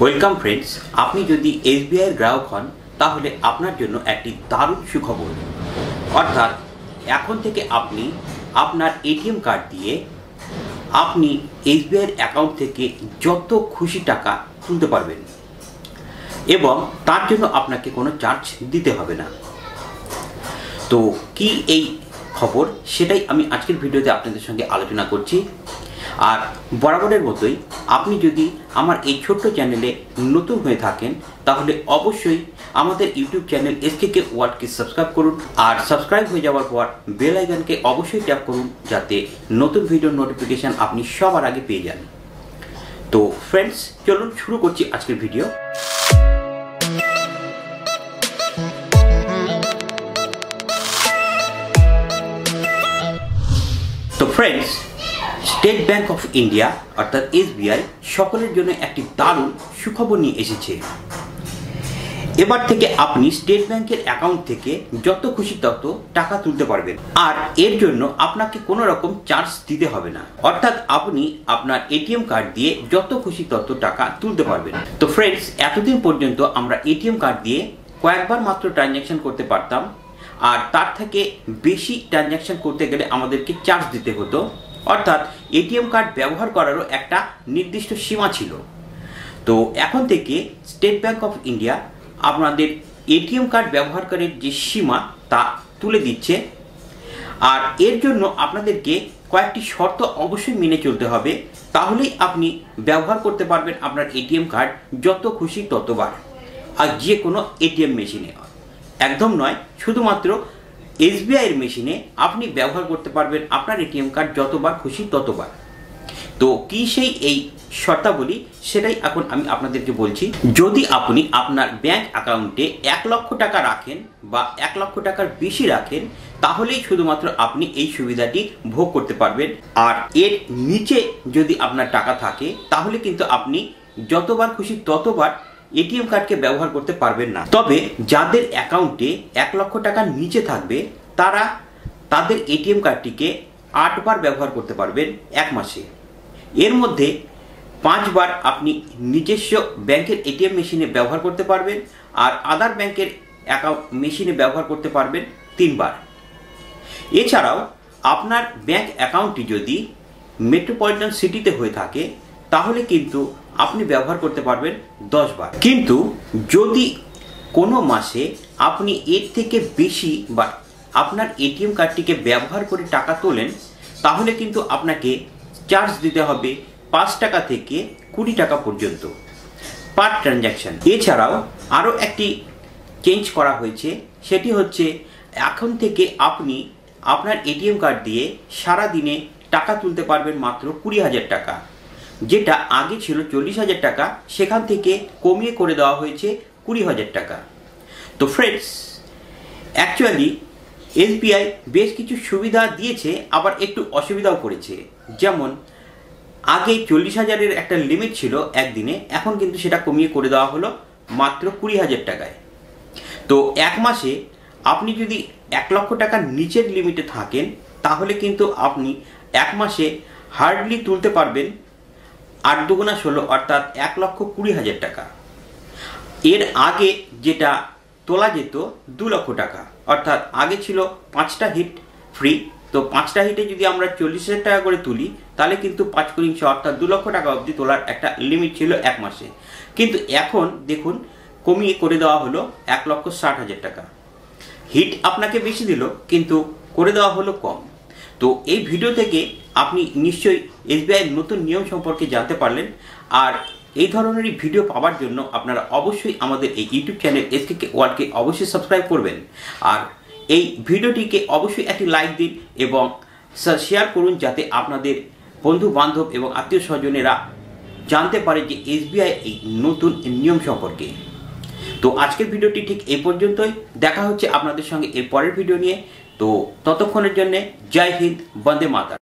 Welcome friends, আপনি যদি SBI এর গ্রাহক হন তাহলে আপনার জন্য একটি দারুণ সুখবর। অর্থাৎ এখন থেকে আপনি আপনার এটিএম কার্ড দিয়ে আপনি এসবিআই এর অ্যাকাউন্ট থেকে যত খুশি টাকা তুলতে পারবেন এবং তার জন্য আপনাকে কোনো চার্জ দিতে হবে না। তো কি এই খবর সেটাই আমি আজকের ভিডিওতে আপনাদের সঙ্গে আলোচনা করছি। আর বরাবরের মতোই আপনি যদি আমার এই ছোট্ট চ্যানেলে নতুন হয়ে থাকেন তাহলে অবশ্যই আমাদের ইউটিউব চ্যানেল এসকেকে ওয়ার্ল্ডকে সাবস্ক্রাইব করুন। আর সাবস্ক্রাইব হয়ে যাওয়ার পর বেল আইকনকে অবশ্যই ট্যাপ করুন যাতে নতুন ভিডিওর নোটিফিকেশান আপনি সবার আগে পেয়ে যান। তো ফ্রেন্ডস, চলুন শুরু করছি আজকের ভিডিও। তো friends, state bank of India অর্থাৎ এসবিআই সকলের জন্য একটি দারুণ সুখবর নিয়ে এসেছে। এবার থেকে আপনি স্টেট ব্যাংকের অ্যাকাউন্ট থেকে যত খুশি তত টাকা তুলতে পারবেন, আর এর জন্য আপনাকে কোনো রকম চার্জ দিতে হবে না। অর্থাৎ আপনি আপনার এটিএম কার্ড দিয়ে যত খুশি তত টাকা তুলতে পারবেন। তো ফ্রেন্ডস, এতদিন পর্যন্ত আমরা এটিএম কার্ড দিয়ে কয়েকবার মাত্র ট্রানজ্যাকশন করতে পারতাম, আর তার থেকে বেশি ট্রানজ্যাকশন করতে গেলে আমাদেরকে চার্জ দিতে হতো। অর্থাৎ এটিএম কার্ড ব্যবহার করারও একটা নির্দিষ্ট সীমা ছিল। তো এখন থেকে স্টেট ব্যাংক অফ ইন্ডিয়া আপনাদের এটিএম কার্ড ব্যবহারকারীর যে সীমা তা তুলে দিচ্ছে, আর এর জন্য আপনাদেরকে কয়েকটি শর্ত অবশ্যই মেনে চলতে হবে। তাহলেই আপনি ব্যবহার করতে পারবেন আপনার এটিএম কার্ড যত খুশি ততবার, আর যে কোনো এটিএম মেশিনে। একদম নয়, শুধুমাত্র এসবিআই এর মেশিনে আপনি ব্যবহার করতে পারবেন আপনার এটিএম কার্ড যতবার খুশি ততবার। তো কি সেই এই শর্তাবলী, সেটাই এখন আমি আপনাদেরকে বলছি। যদি আপনি আপনার ব্যাংক অ্যাকাউন্টে 1 লক্ষ টাকা রাখেন বা 1 লক্ষ টাকার বেশি রাখেন তাহলেই শুধুমাত্র আপনি এই সুবিধাটি ভোগ করতে পারবেন। আর এর নিচে যদি আপনার টাকা থাকে তাহলে কিন্তু আপনি যতবার খুশি ততবার এটিএম কার্ডকে ব্যবহার করতে পারবেন না। তবে যাদের অ্যাকাউন্টে 1 লক্ষ টাকার নিচে থাকবে তারা তাদের এটিএম কার্ডটিকে 8 বার ব্যবহার করতে পারবেন 1 মাসে। এর মধ্যে 5 বার আপনি নিজস্ব ব্যাংকের এটিএম মেশিনে ব্যবহার করতে পারবেন, আর আদার ব্যাংকের অ্যাকাউন্ট মেশিনে ব্যবহার করতে পারবেন 3 বার। এছাড়াও আপনার ব্যাংক অ্যাকাউন্টটি যদি মেট্রোপলিটন সিটিতে হয়ে থাকে তাহলে কিন্তু আপনি ব্যবহার করতে পারবেন 10 বার। কিন্তু যদি কোনো মাসে আপনি এর থেকে বেশি বার আপনার এটিএম কার্ডটিকে ব্যবহার করে টাকা তোলেন তাহলে কিন্তু আপনাকে চার্জ দিতে হবে 5 টাকা থেকে 20 টাকা পর্যন্ত পার ট্রানজ্যাকশন। এছাড়াও আরও একটি চেঞ্জ করা হয়েছে, সেটি হচ্ছে এখন থেকে আপনি আপনার এটিএম কার্ড দিয়ে সারা দিনে টাকা তুলতে পারবেন মাত্র 20,000 টাকা। যেটা আগে ছিল 40,000 টাকা, সেখান থেকে কমিয়ে করে দেওয়া হয়েছে 20,000 টাকা। তো ফ্রেন্ডস, অ্যাকচুয়ালি এসবিআই বেশ কিছু সুবিধা দিয়েছে, আবার একটু অসুবিধাও করেছে। যেমন আগে 40,000-এর একটা লিমিট ছিল একদিনে, এখন কিন্তু সেটা কমিয়ে করে দেওয়া হলো মাত্র 20,000 টাকায়। তো 1 মাসে আপনি যদি 1 লক্ষ টাকার নিচের লিমিটে থাকেন তাহলে কিন্তু আপনি 1 মাসে হার্ডলি তুলতে পারবেন 8 দুগুণা 16 অর্থাৎ 1,20,000 টাকা। এর আগে যেটা তোলা যেত 2 লক্ষ টাকা, অর্থাৎ আগে ছিল 5টা হিট ফ্রি। তো 5টা হিটে যদি আমরা 40,000 টাকা করে তুলি তাহলে কিন্তু 5 × 6 অর্থাৎ 2 লক্ষ টাকা অবধি তোলার একটা লিমিট ছিল 1 মাসে। কিন্তু এখন দেখুন কমিয়ে করে দেওয়া হলো 1,60,000 টাকা। হিট আপনাকে বেশি দিল কিন্তু করে দেওয়া হলো কম। তো এই ভিডিও থেকে আপনি নিশ্চয়ই এসবিআই নতুন নিয়ম সম্পর্কে জানতে পারলেন। আর এই ধরনেরই ভিডিও পাওয়ার জন্য আপনারা অবশ্যই আমাদের এই ইউটিউব চ্যানেল এসকেকে ওয়ার্ল্ডকে অবশ্যই সাবস্ক্রাইব করবেন। আর এই ভিডিওটিকে অবশ্যই একটি লাইক দিন এবং শেয়ার করুন যাতে আপনাদের বন্ধু বান্ধব এবং আত্মীয় স্বজনেরা জানতে পারে যে এসবিআই এই নতুন নিয়ম সম্পর্কে। তো আজকের ভিডিওটি ঠিক এই পর্যন্তই। দেখা হচ্ছে আপনাদের সঙ্গে এর পরের ভিডিও নিয়ে। তো ততক্ষণের জন্য জয় হিন্দ, বন্দে মাতরম।